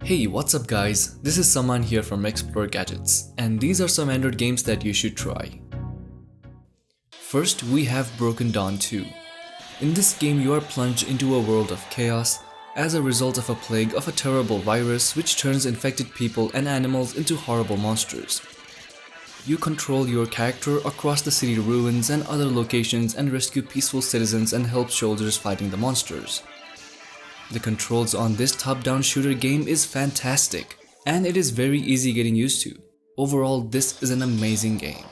Hey, what's up guys? This is Saman here from Explore Gadgets, and these are some Android games that you should try. First, we have Broken Dawn 2. In this game, you are plunged into a world of chaos as a result of a plague of a terrible virus which turns infected people and animals into horrible monsters. You control your character across the city ruins and other locations and rescue peaceful citizens and help soldiers fighting the monsters. The controls on this top-down shooter game is fantastic, and it is very easy getting used to. Overall, this is an amazing game.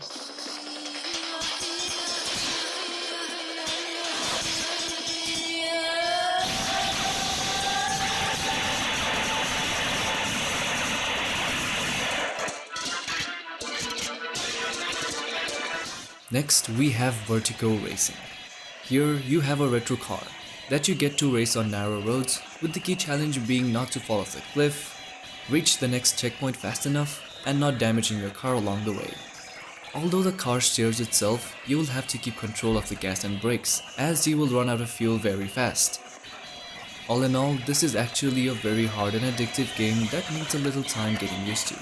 Next, we have Vertigo Racing. Here, you have a retro car that you get to race on narrow roads, with the key challenge being not to fall off the cliff, reach the next checkpoint fast enough, and not damaging your car along the way. Although the car steers itself, you will have to keep control of the gas and brakes, as you will run out of fuel very fast. All in all, this is actually a very hard and addictive game that needs a little time getting used to.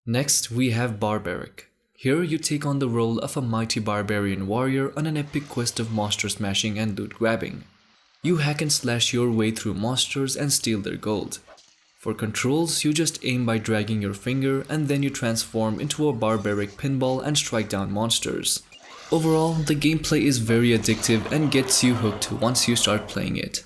Next, we have Barbaric. Here you take on the role of a mighty barbarian warrior on an epic quest of monster smashing and loot grabbing. You hack and slash your way through monsters and steal their gold. For controls, you just aim by dragging your finger and then you transform into a barbaric pinball and strike down monsters. Overall, the gameplay is very addictive and gets you hooked once you start playing it.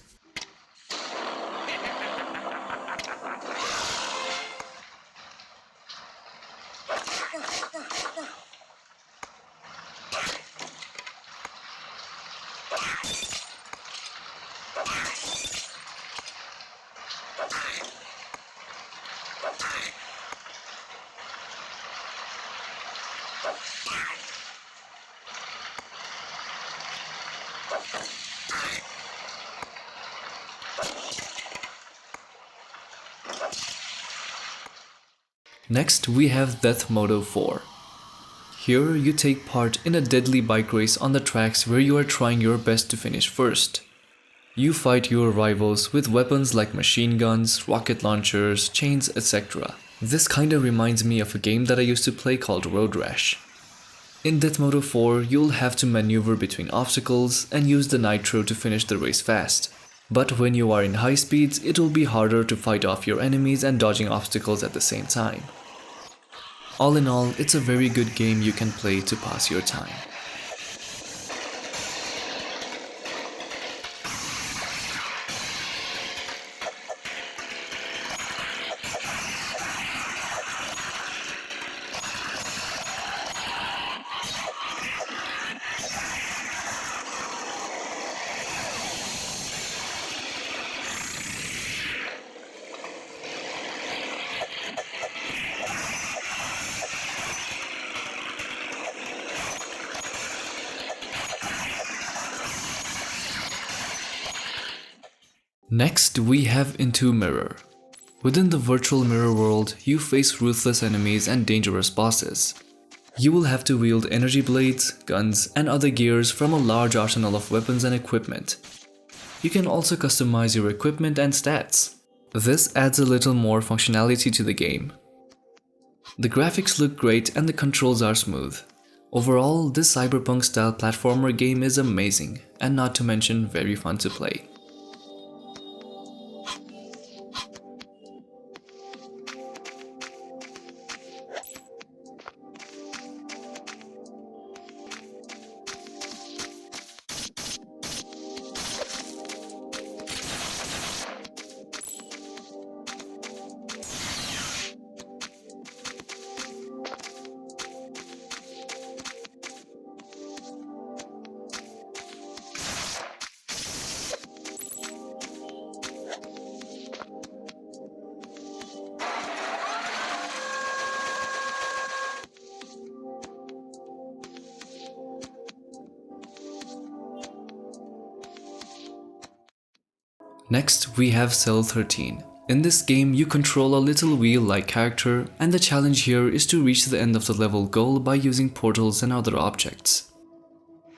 Next, we have Moto 4. Here, you take part in a deadly bike race on the tracks where you are trying your best to finish first. You fight your rivals with weapons like machine guns, rocket launchers, chains, etc. This kinda reminds me of a game that I used to play called Road Rash. In Moto 4, you'll have to maneuver between obstacles and use the nitro to finish the race fast. But when you are in high speeds, it will be harder to fight off your enemies and dodging obstacles at the same time. All in all, it's a very good game you can play to pass your time. Next, we have Into Mirror. Within the virtual mirror world, you face ruthless enemies and dangerous bosses. You will have to wield energy blades, guns, and other gears from a large arsenal of weapons and equipment. You can also customize your equipment and stats. This adds a little more functionality to the game. The graphics look great and the controls are smooth. Overall, this cyberpunk-style platformer game is amazing, and not to mention very fun to play. Next, we have Cell 13. In this game, you control a little wheel-like character, and the challenge here is to reach the end of the level goal by using portals and other objects.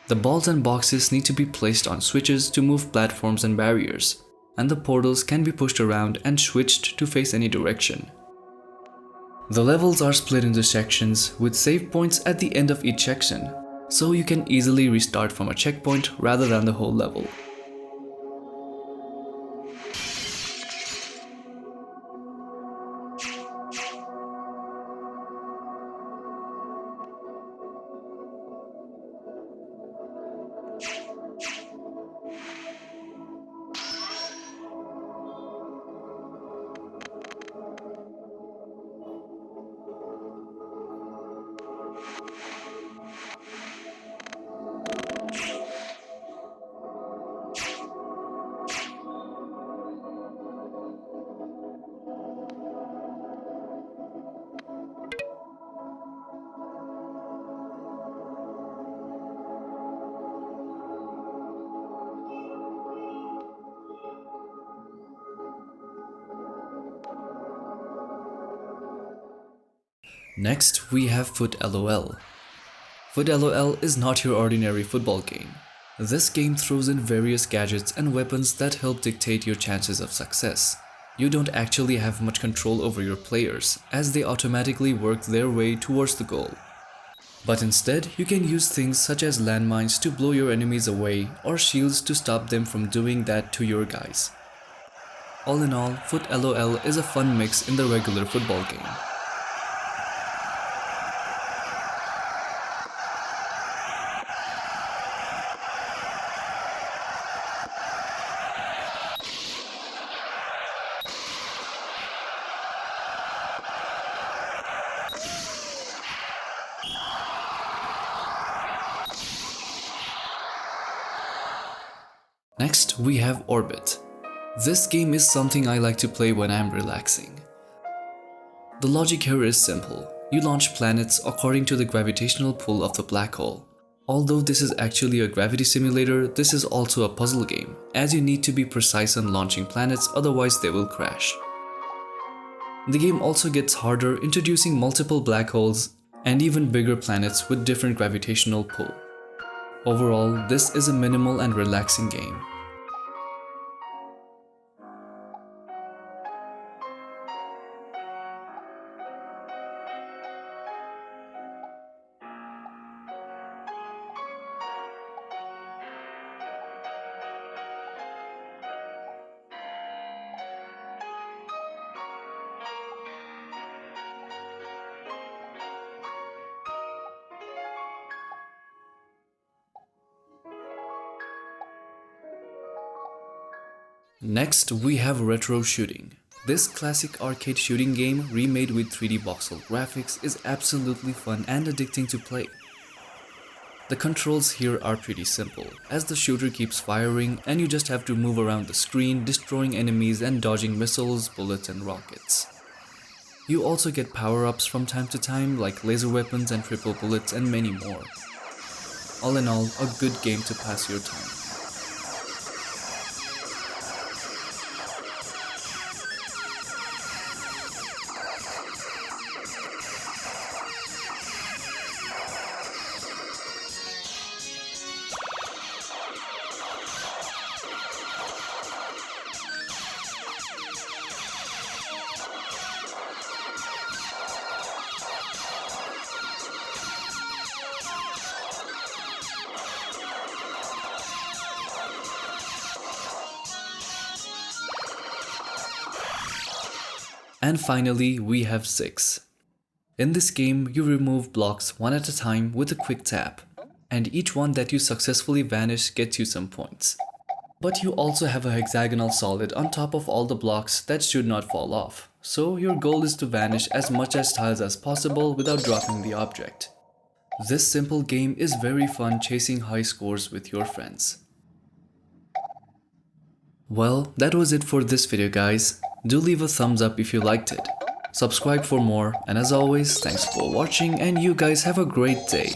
The balls and boxes need to be placed on switches to move platforms and barriers, and the portals can be pushed around and switched to face any direction. The levels are split into sections with save points at the end of each section, so you can easily restart from a checkpoint rather than the whole level. Next, we have Footlol. Footlol is not your ordinary football game. This game throws in various gadgets and weapons that help dictate your chances of success. You don't actually have much control over your players, as they automatically work their way towards the goal. But instead, you can use things such as landmines to blow your enemies away or shields to stop them from doing that to your guys. All in all, Footlol is a fun mix in the regular football game. Next, we have Orbit. This game is something I like to play when I'm relaxing. The logic here is simple. You launch planets according to the gravitational pull of the black hole. Although this is actually a gravity simulator, this is also a puzzle game, as you need to be precise on launching planets, otherwise they will crash. The game also gets harder, introducing multiple black holes and even bigger planets with different gravitational pull. Overall, this is a minimal and relaxing game. Next, we have Retro Shooting. This classic arcade shooting game, remade with 3D voxel graphics, is absolutely fun and addicting to play. The controls here are pretty simple, as the shooter keeps firing and you just have to move around the screen, destroying enemies and dodging missiles, bullets and rockets. You also get power-ups from time to time, like laser weapons and triple bullets and many more. All in all, a good game to pass your time. And finally, we have 6. In this game, you remove blocks one at a time with a quick tap, and each one that you successfully vanish gets you some points. But you also have a hexagonal solid on top of all the blocks that should not fall off, so your goal is to vanish as much as tiles as possible without dropping the object. This simple game is very fun chasing high scores with your friends. Well, that was it for this video, guys. Do leave a thumbs up if you liked it. Subscribe for more, and as always, thanks for watching and you guys have a great day.